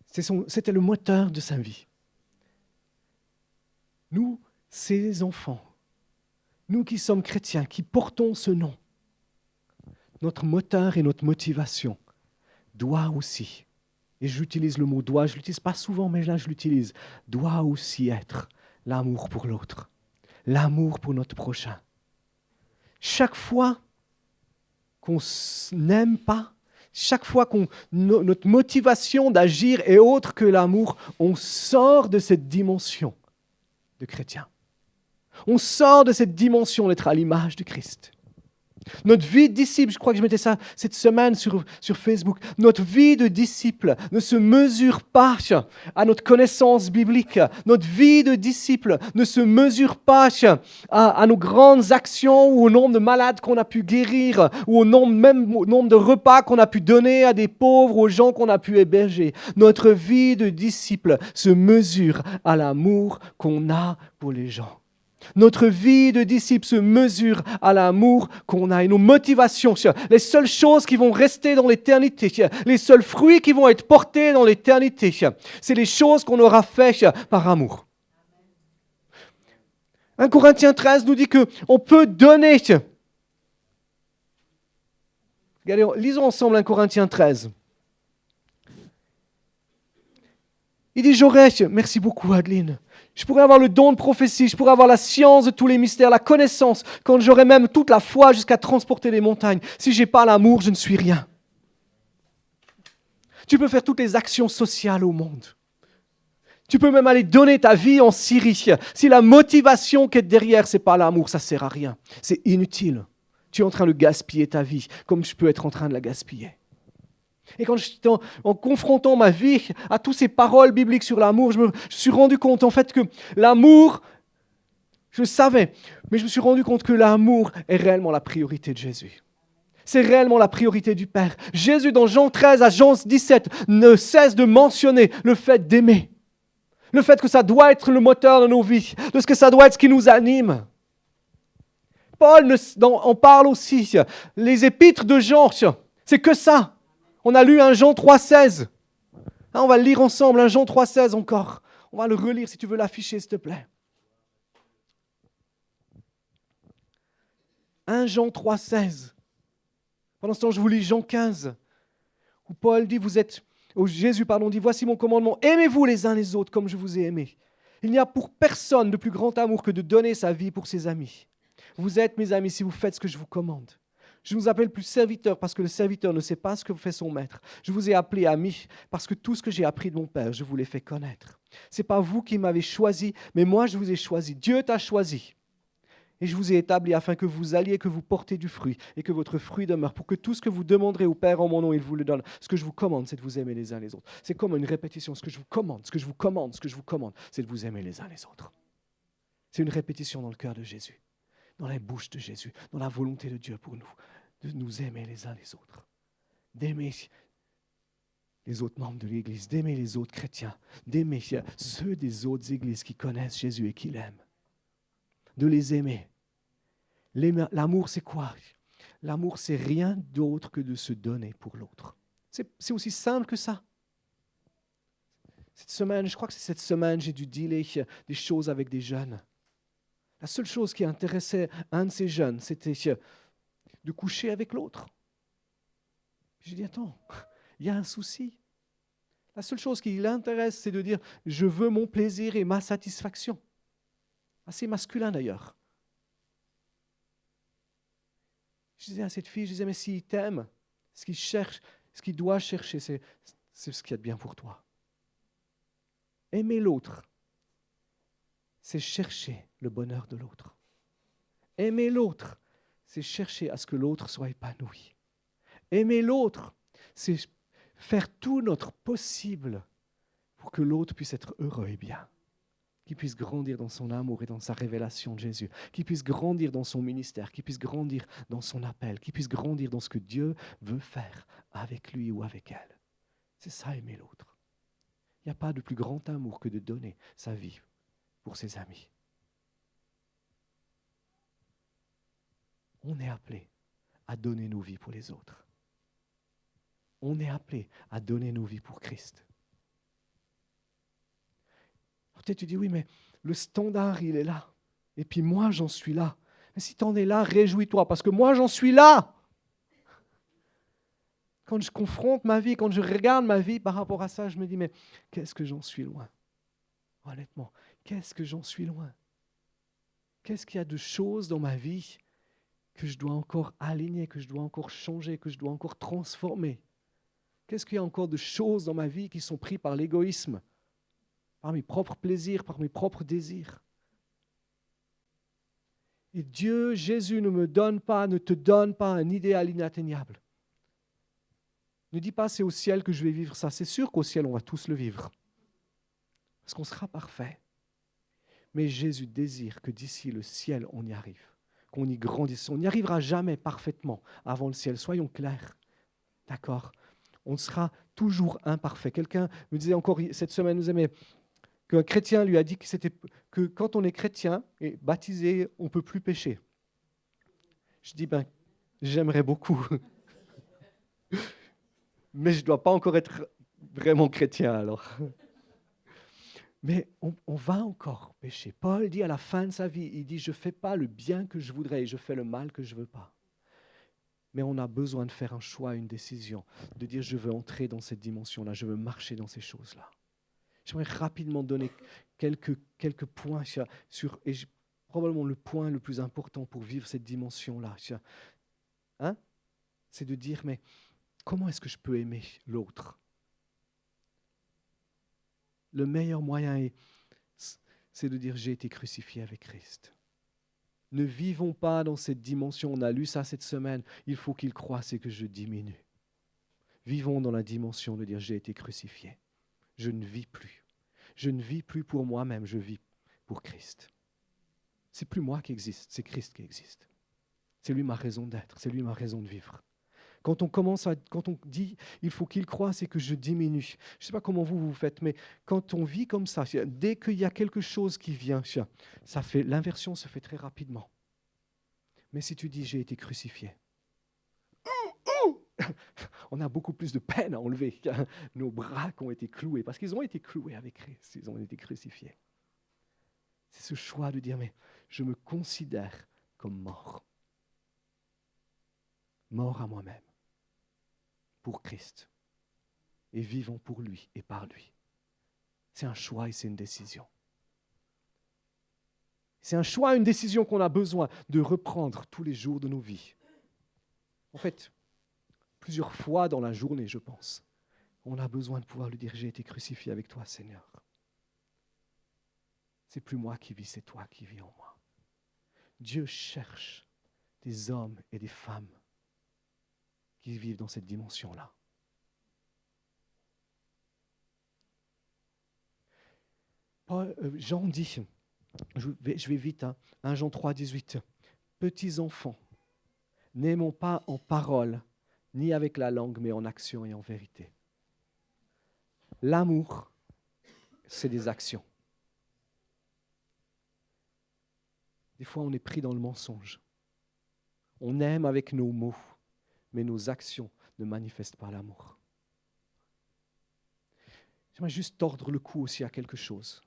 C'était le moteur de sa vie. Nous, ses enfants, nous qui sommes chrétiens, qui portons ce nom, notre moteur et notre motivation doit aussi, et j'utilise le mot doit, je ne l'utilise pas souvent, mais là je l'utilise, doit aussi être l'amour pour l'autre, l'amour pour notre prochain. Chaque fois qu'on n'aime pas, chaque fois notre motivation d'agir est autre que l'amour, on sort de cette dimension de chrétien. On sort de cette dimension d'être à l'image de Christ. Notre vie de disciple, je crois que je mettais ça cette semaine sur Facebook, notre vie de disciple ne se mesure pas à notre connaissance biblique. Notre vie de disciple ne se mesure pas à nos grandes actions ou au nombre de malades qu'on a pu guérir ou au nombre de repas qu'on a pu donner à des pauvres, aux gens qu'on a pu héberger. Notre vie de disciple se mesure à l'amour qu'on a pour les gens. Notre vie de disciple se mesure à l'amour qu'on a et nos motivations. Les seules choses qui vont rester dans l'éternité, les seuls fruits qui vont être portés dans l'éternité, c'est les choses qu'on aura faites par amour. 1 Corinthiens 13 nous dit qu'on peut donner. Regardez, lisons ensemble 1 Corinthiens 13. Il dit, merci beaucoup Adeline, je pourrais avoir le don de prophétie, je pourrais avoir la science de tous les mystères, la connaissance, quand j'aurais même toute la foi jusqu'à transporter les montagnes. Si je n'ai pas l'amour, je ne suis rien. Tu peux faire toutes les actions sociales au monde. Tu peux même aller donner ta vie en Syrie. Si la motivation qui est derrière, ce n'est pas l'amour, ça ne sert à rien. C'est inutile. Tu es en train de gaspiller ta vie, comme je peux être en train de la gaspiller. Et quand en confrontant ma vie à toutes ces paroles bibliques sur l'amour, je me suis rendu compte en fait que l'amour, je savais, mais je me suis rendu compte que l'amour est réellement la priorité de Jésus. C'est réellement la priorité du Père. Jésus, dans Jean 13 à Jean 17, ne cesse de mentionner le fait d'aimer. Le fait que ça doit être le moteur de nos vies, de ce que ça doit être ce qui nous anime. Paul en parle aussi. Les épîtres de Jean, c'est que ça. On a lu 1 Jean 3,16. On va le lire ensemble, 1 Jean 3,16 encore. On va le relire si tu veux l'afficher, s'il te plaît. 1 Jean 3,16. Pendant ce temps, je vous lis Jean 15, où Paul dit, Jésus dit, voici mon commandement, aimez-vous les uns les autres comme je vous ai aimés. Il n'y a pour personne de plus grand amour que de donner sa vie pour ses amis. Vous êtes mes amis si vous faites ce que je vous commande. Je ne vous appelle plus serviteur parce que le serviteur ne sait pas ce que fait son maître. Je vous ai appelé ami parce que tout ce que j'ai appris de mon Père, je vous l'ai fait connaître. Ce n'est pas vous qui m'avez choisi, mais moi je vous ai choisi. Dieu t'a choisi. Et je vous ai établi afin que vous alliez, que vous portez du fruit et que votre fruit demeure, pour que tout ce que vous demanderez au Père en mon nom, il vous le donne. Ce que je vous commande, c'est de vous aimer les uns les autres. C'est comme une répétition. Ce que je vous commande, ce que je vous commande, ce que je vous commande, c'est de vous aimer les uns les autres. C'est une répétition dans le cœur de Jésus, dans la bouche de Jésus, dans la volonté de Dieu pour nous, de nous aimer les uns les autres, d'aimer les autres membres de l'Église, d'aimer les autres chrétiens, d'aimer ceux des autres églises qui connaissent Jésus et qui l'aiment, de les aimer. L'amour, c'est quoi? L'amour, c'est rien d'autre que de se donner pour l'autre. C'est aussi simple que ça. Cette semaine, je crois que c'est cette semaine, j'ai dû dealer des choses avec des jeunes. La seule chose qui intéressait un de ces jeunes, c'était de coucher avec l'autre. J'ai dit, attends, il y a un souci. La seule chose qui l'intéresse, c'est de dire, je veux mon plaisir et ma satisfaction. Assez masculin d'ailleurs. Je disais à cette fille, mais s'il t'aime, ce qu'il cherche, ce qu'il doit chercher, c'est ce qu'il y a de bien pour toi. Aimer l'autre, c'est chercher le bonheur de l'autre. Aimer l'autre, c'est chercher à ce que l'autre soit épanoui. Aimer l'autre, c'est faire tout notre possible pour que l'autre puisse être heureux et bien, qu'il puisse grandir dans son amour et dans sa révélation de Jésus, qu'il puisse grandir dans son ministère, qu'il puisse grandir dans son appel, qu'il puisse grandir dans ce que Dieu veut faire avec lui ou avec elle. C'est ça, aimer l'autre. Il n'y a pas de plus grand amour que de donner sa vie pour ses amis. On est appelé à donner nos vies pour les autres. On est appelé à donner nos vies pour Christ. Peut-être tu dis, oui, mais le standard, il est là. Et puis moi, j'en suis là. Mais si tu en es là, réjouis-toi, parce que moi, j'en suis là. Quand je confronte ma vie, quand je regarde ma vie par rapport à ça, je me dis, mais qu'est-ce que j'en suis loin? Honnêtement, qu'est-ce que j'en suis loin? Qu'est-ce qu'il y a de choses dans ma vie que je dois encore aligner, que je dois encore changer, que je dois encore transformer? Qu'est-ce qu'il y a encore de choses dans ma vie qui sont prises par l'égoïsme, par mes propres plaisirs, par mes propres désirs? Et Dieu, Jésus ne te donne pas un idéal inatteignable. Ne dis pas c'est au ciel que je vais vivre ça. C'est sûr qu'au ciel, on va tous le vivre. Parce qu'on sera parfait. Mais Jésus désire que d'ici le ciel, on y arrive. Qu'on y grandisse. On n'y arrivera jamais parfaitement avant le ciel. Soyons clairs. D'accord? On sera toujours imparfait. Quelqu'un me disait encore cette semaine, nous aimait, qu'un chrétien lui a dit que quand on est chrétien et baptisé, on ne peut plus pécher. Je dis, j'aimerais beaucoup. Mais je ne dois pas encore être vraiment chrétien alors. Mais on va encore pécher. Paul dit à la fin de sa vie, il dit, je ne fais pas le bien que je voudrais et je fais le mal que je ne veux pas. Mais on a besoin de faire un choix, une décision, de dire je veux entrer dans cette dimension-là, je veux marcher dans ces choses-là. J'aimerais rapidement donner quelques points sur probablement le point le plus important pour vivre cette dimension-là. C'est de dire, mais comment est-ce que je peux aimer l'autre? Le meilleur moyen, c'est de dire j'ai été crucifié avec Christ. Ne vivons pas dans cette dimension. On a lu ça cette semaine. Il faut qu'il croisse et que je diminue. Vivons dans la dimension de dire j'ai été crucifié. Je ne vis plus. Je ne vis plus pour moi-même, je vis pour Christ. C'est plus moi qui existe, c'est Christ qui existe. C'est lui ma raison d'être, c'est lui ma raison de vivre. Quand on dit il faut qu'il croisse et que je diminue, je ne sais pas comment vous faites, mais quand on vit comme ça, dès qu'il y a quelque chose qui vient, l'inversion se fait très rapidement. Mais si tu dis j'ai été crucifié, on a beaucoup plus de peine à enlever nos bras qui ont été cloués, parce qu'ils ont été cloués avec Christ, ils ont été crucifiés. C'est ce choix de dire, mais je me considère comme mort. Mort à moi-même, pour Christ. Et vivons pour lui et par lui. C'est un choix et c'est une décision. C'est un choix, une décision qu'on a besoin de reprendre tous les jours de nos vies. En fait, plusieurs fois dans la journée, je pense, on a besoin de pouvoir lui dire, j'ai été crucifié avec toi, Seigneur. C'est plus moi qui vis, c'est toi qui vis en moi. Dieu cherche des hommes et des femmes qui vivent dans cette dimension-là. Jean dit, je vais vite, 1 Jean 3, 18, petits enfants, n'aimons pas en parole, ni avec la langue, mais en action et en vérité. L'amour, c'est des actions. Des fois, on est pris dans le mensonge. On aime avec nos mots, mais nos actions ne manifestent pas l'amour. J'aimerais juste tordre le cou aussi à quelque chose.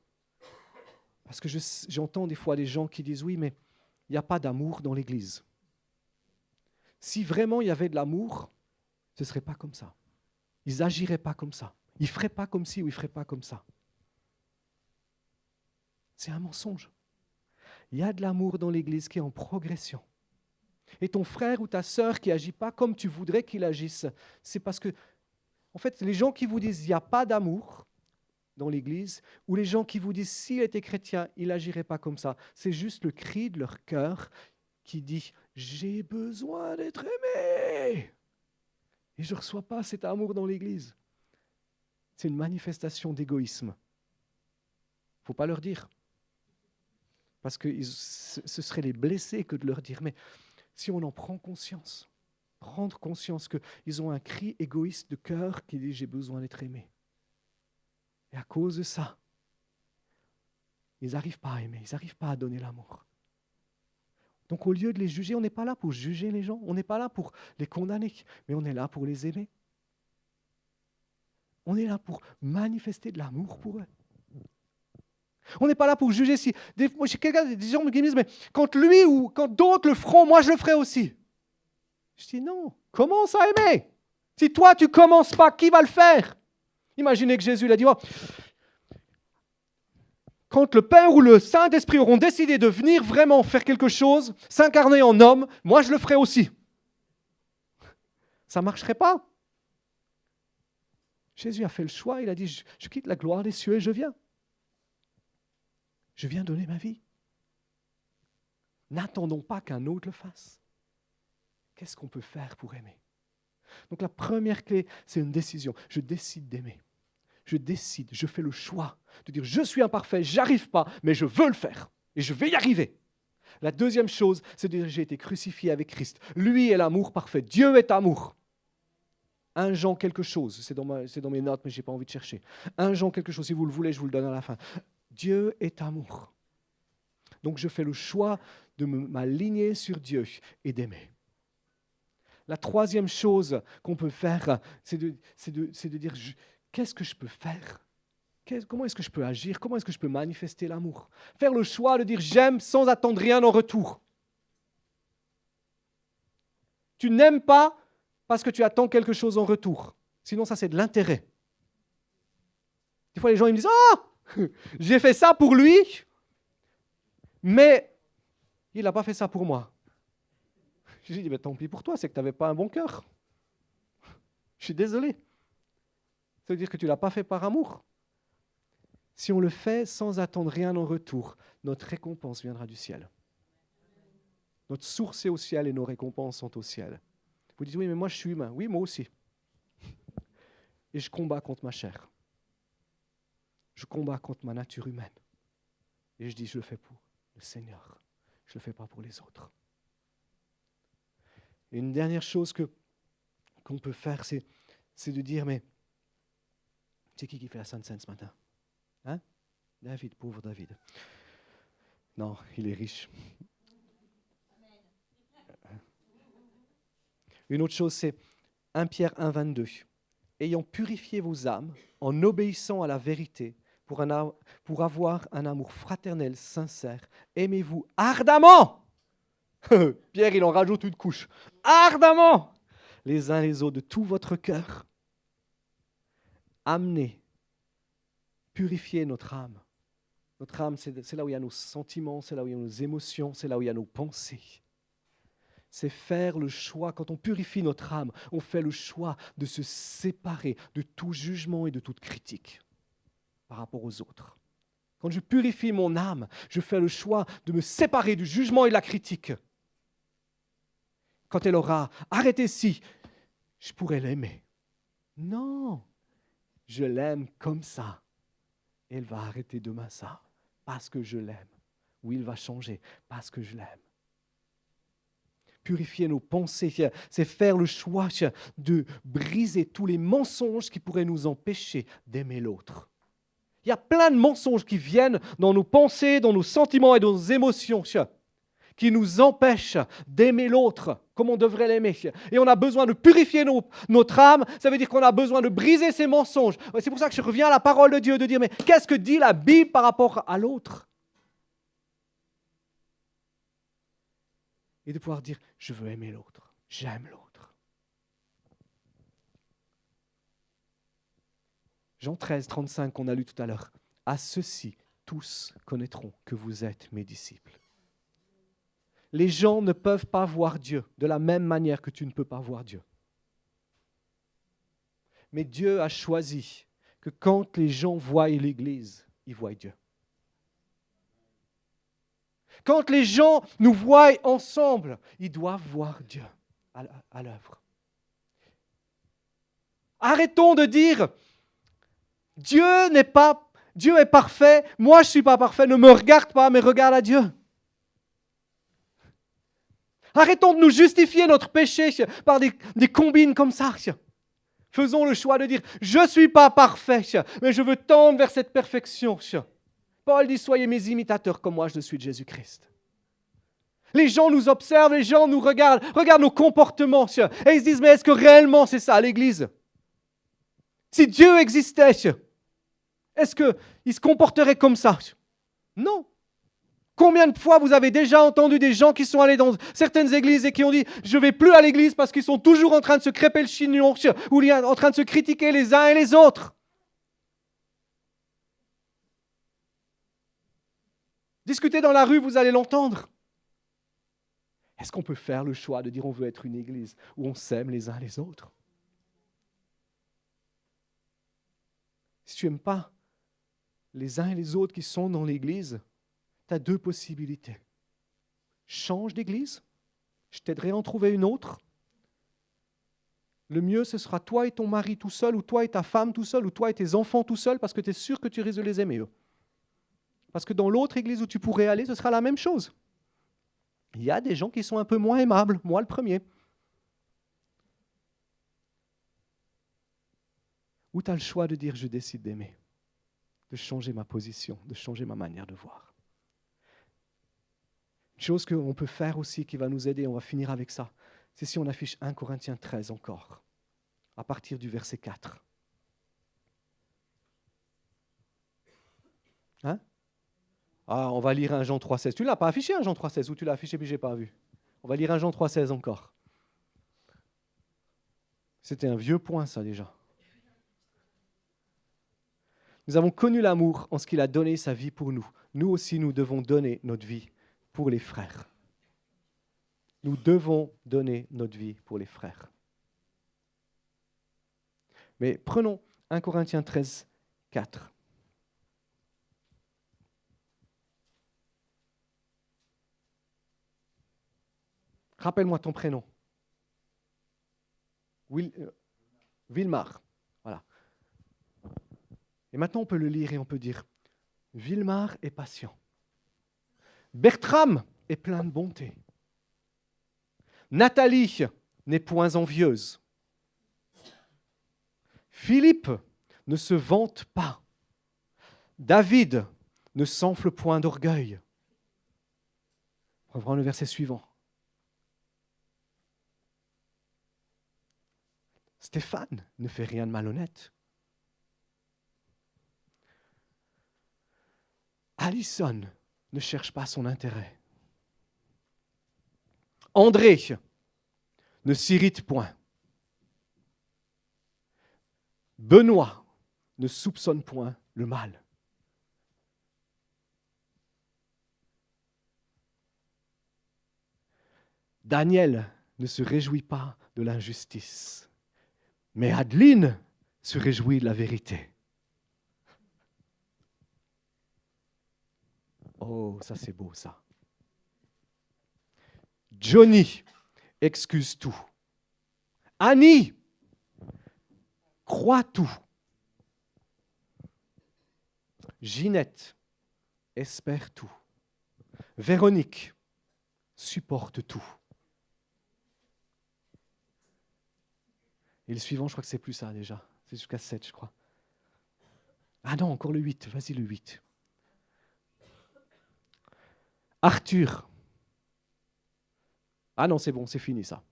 Parce que j'entends des fois des gens qui disent « Oui, mais il n'y a pas d'amour dans l'Église. » Si vraiment il y avait de l'amour, ce ne serait pas comme ça. Ils n'agiraient pas comme ça. Ils ne feraient pas comme ci ou ils ne feraient pas comme ça. C'est un mensonge. Il y a de l'amour dans l'Église qui est en progression. Et ton frère ou ta sœur qui n'agit pas comme tu voudrais qu'il agisse, c'est parce que, en fait, les gens qui vous disent « il n'y a pas d'amour », dans l'Église, ou les gens qui vous disent s'il était chrétien, il n'agirait pas comme ça. C'est juste le cri de leur cœur qui dit « J'ai besoin d'être aimé !» Et je ne reçois pas cet amour dans l'Église. C'est une manifestation d'égoïsme. Il ne faut pas leur dire. Parce que ce serait les blesser que de leur dire. Mais si on en prend conscience, prendre conscience qu'ils ont un cri égoïste de cœur qui dit « J'ai besoin d'être aimé ». Et à cause de ça, ils n'arrivent pas à aimer, ils n'arrivent pas à donner l'amour. Donc au lieu de les juger, on n'est pas là pour juger les gens, on n'est pas là pour les condamner, mais on est là pour les aimer. On est là pour manifester de l'amour pour eux. On n'est pas là pour juger si... Moi, j'ai des gens qui me disent, mais quand lui ou quand d'autres le feront, moi je le ferai aussi. Je dis non, commence à aimer. Si toi tu ne commences pas, qui va le faire? Imaginez que Jésus l'a dit, oh, quand le Père ou le Saint-Esprit auront décidé de venir vraiment faire quelque chose, s'incarner en homme, moi je le ferai aussi. Ça ne marcherait pas. Jésus a fait le choix, il a dit, je quitte la gloire des cieux et je viens. Je viens donner ma vie. N'attendons pas qu'un autre le fasse. Qu'est-ce qu'on peut faire pour aimer? Donc la première clé, c'est une décision. Je décide d'aimer. Je décide, je fais le choix de dire je suis imparfait, j'arrive pas, mais je veux le faire et je vais y arriver. La deuxième chose, c'est de dire j'ai été crucifié avec Christ. Lui est l'amour parfait. Dieu est amour. 1 Jean quelque chose, c'est dans mes notes, mais je n'ai pas envie de chercher. 1 Jean quelque chose, si vous le voulez, je vous le donne à la fin. Dieu est amour. Donc je fais le choix de m'aligner sur Dieu et d'aimer. La troisième chose qu'on peut faire, c'est de dire qu'est-ce que je peux faire? Comment est-ce que je peux agir? Comment est-ce que je peux manifester l'amour? Faire le choix de dire j'aime sans attendre rien en retour. Tu n'aimes pas parce que tu attends quelque chose en retour. Sinon, ça, c'est de l'intérêt. Des fois, les gens ils me disent « Ah, j'ai fait ça pour lui, mais il n'a pas fait ça pour moi. » Je dis « Tant pis pour toi, c'est que tu n'avais pas un bon cœur. Je suis désolé. Ça veut dire que tu ne l'as pas fait par amour. Si on le fait sans attendre rien en retour, notre récompense viendra du ciel. Notre source est au ciel et nos récompenses sont au ciel. Vous dites, oui, mais moi je suis humain. Oui, moi aussi. Et je combats contre ma chair. Je combats contre ma nature humaine. Et je dis, je le fais pour le Seigneur. Je ne le fais pas pour les autres. Et une dernière chose qu'on peut faire, c'est de dire, mais c'est qui fait la Sainte Seine ce matin? Hein? David, pauvre David. Non, il est riche. Une autre chose, c'est 1 Pierre 1, 22. Ayant purifié vos âmes en obéissant à la vérité pour avoir un amour fraternel, sincère, aimez-vous ardemment. Pierre, il en rajoute une couche. Ardemment les uns les autres de tout votre cœur. Amenez, purifiez notre âme. Notre âme, c'est là où il y a nos sentiments, c'est là où il y a nos émotions, c'est là où il y a nos pensées. C'est faire le choix, quand on purifie notre âme, on fait le choix de se séparer de tout jugement et de toute critique par rapport aux autres. Quand je purifie mon âme, je fais le choix de me séparer du jugement et de la critique. Quand elle aura arrêté ci, je pourrais l'aimer. Non, je l'aime comme ça. Et elle va arrêter demain ça, parce que je l'aime. Ou il va changer, parce que je l'aime. Purifier nos pensées, c'est faire le choix de briser tous les mensonges qui pourraient nous empêcher d'aimer l'autre. Il y a plein de mensonges qui viennent dans nos pensées, dans nos sentiments et dans nos émotions, qui nous empêchent d'aimer l'autre comme on devrait l'aimer. Et on a besoin de purifier notre âme, ça veut dire qu'on a besoin de briser ces mensonges. C'est pour ça que je reviens à la parole de Dieu, de dire, mais qu'est-ce que dit la Bible par rapport à l'autre? Et de pouvoir dire, je veux aimer l'autre, j'aime l'autre. Jean 13, 35 qu'on a lu tout à l'heure. À ceux-ci, tous connaîtront que vous êtes mes disciples. Les gens ne peuvent pas voir Dieu de la même manière que tu ne peux pas voir Dieu. Mais Dieu a choisi que quand les gens voient l'Église, ils voient Dieu. Quand les gens nous voient ensemble, ils doivent voir Dieu à l'œuvre. Arrêtons de dire Dieu est parfait, moi je ne suis pas parfait, ne me regarde pas, mais regarde à Dieu. Arrêtons de nous justifier notre péché par des combines comme ça. Faisons le choix de dire je ne suis pas parfait, mais je veux tendre vers cette perfection. Paul dit soyez mes imitateurs comme moi je suis de Jésus-Christ. Les gens nous observent, les gens nous regardent nos comportements et ils se disent mais est-ce que réellement c'est ça l'Église? Si Dieu existait, est-ce qu'il se comporterait comme ça? Non. Combien de fois vous avez déjà entendu des gens qui sont allés dans certaines églises et qui ont dit « Je ne vais plus à l'église parce qu'ils sont toujours en train de se crêper le chignon ou en train de se critiquer les uns et les autres. » Discuter dans la rue, vous allez l'entendre. Est-ce qu'on peut faire le choix de dire on veut être une église où on s'aime les uns les autres? Si tu n'aimes pas les uns et les autres qui sont dans l'église, tu as deux possibilités. Change d'église, je t'aiderai à en trouver une autre. Le mieux, ce sera toi et ton mari tout seul, ou toi et ta femme tout seul, ou toi et tes enfants tout seul, parce que tu es sûr que tu risques de les aimer eux. Parce que dans l'autre église où tu pourrais aller, ce sera la même chose. Il y a des gens qui sont un peu moins aimables, moi le premier. Ou tu as le choix de dire je décide d'aimer, de changer ma position, de changer ma manière de voir. Une chose qu'on peut faire aussi qui va nous aider, on va finir avec ça, c'est si on affiche 1 Corinthiens 13 encore, à partir du verset 4. Hein? On va lire 1 Jean 3,16. Tu ne l'as pas affiché 1 Jean 3,16 ou tu l'as affiché puis je n'ai pas vu? On va lire 1 Jean 3,16 encore. C'était un vieux point ça déjà. Nous avons connu l'amour en ce qu'il a donné sa vie pour nous. Nous aussi, nous devons donner notre vie pour les frères. Nous devons donner notre vie pour les frères. Mais prenons 1 Corinthiens 13, 4. Rappelle-moi ton prénom. Vilmar. Voilà. Et maintenant, on peut le lire et on peut dire Vilmar est patient. Bertram est plein de bonté. Nathalie n'est point envieuse. Philippe ne se vante pas. David ne s'enfle point d'orgueil. On va prendre le verset suivant. Stéphane ne fait rien de malhonnête. Alison ne cherche pas son intérêt. André ne s'irrite point. Benoît ne soupçonne point le mal. Daniel ne se réjouit pas de l'injustice, mais Adeline se réjouit de la vérité. Oh, ça c'est beau ça. Johnny excuse tout. Annie croit tout. Ginette espère tout. Véronique supporte tout. Et le suivant, je crois que c'est plus ça déjà. C'est jusqu'à 7, je crois. Ah non, encore le 8. Vas-y, le 8. Arthur. Ah non, c'est bon, c'est fini ça.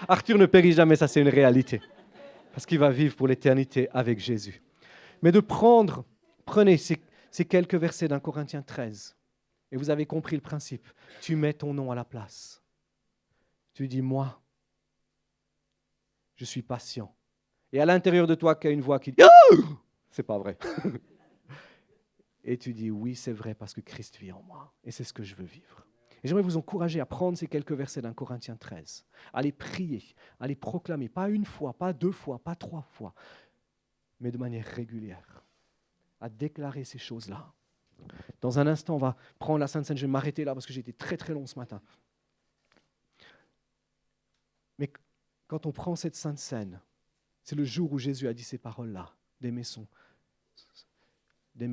Arthur ne périt jamais, ça c'est une réalité. Parce qu'il va vivre pour l'éternité avec Jésus. Mais prenez ces quelques versets d'A Corinthiens 13. Et vous avez compris le principe. Tu mets ton nom à la place. Tu dis, moi, je suis patient. Et à l'intérieur de toi, il y a une voix qui dit, oh, c'est pas vrai. Et tu dis, oui, c'est vrai, parce que Christ vit en moi. Et c'est ce que je veux vivre. Et j'aimerais vous encourager à prendre ces quelques versets d'un Corinthiens 13, à les prier, à les proclamer, pas une fois, pas deux fois, pas trois fois, mais de manière régulière, à déclarer ces choses-là. Dans un instant, on va prendre la Sainte Seine. Je vais m'arrêter là parce que j'ai été très très long ce matin. Mais quand on prend cette Sainte Seine, c'est le jour où Jésus a dit ces paroles-là, d'aimer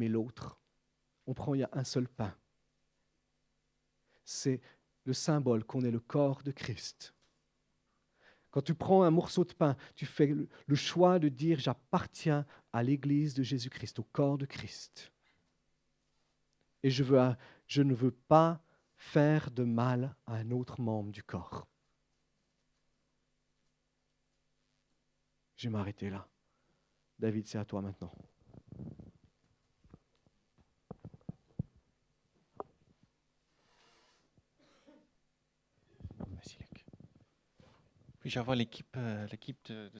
l'autre. On prend, il y a un seul pain. C'est le symbole qu'on est le corps de Christ. Quand tu prends un morceau de pain, tu fais le choix de dire « J'appartiens à l'Église de Jésus-Christ, au corps de Christ. » Et je ne veux pas faire de mal à un autre membre du corps. Je vais m'arrêter là. David, c'est à toi maintenant. Puis-je avoir l'équipe de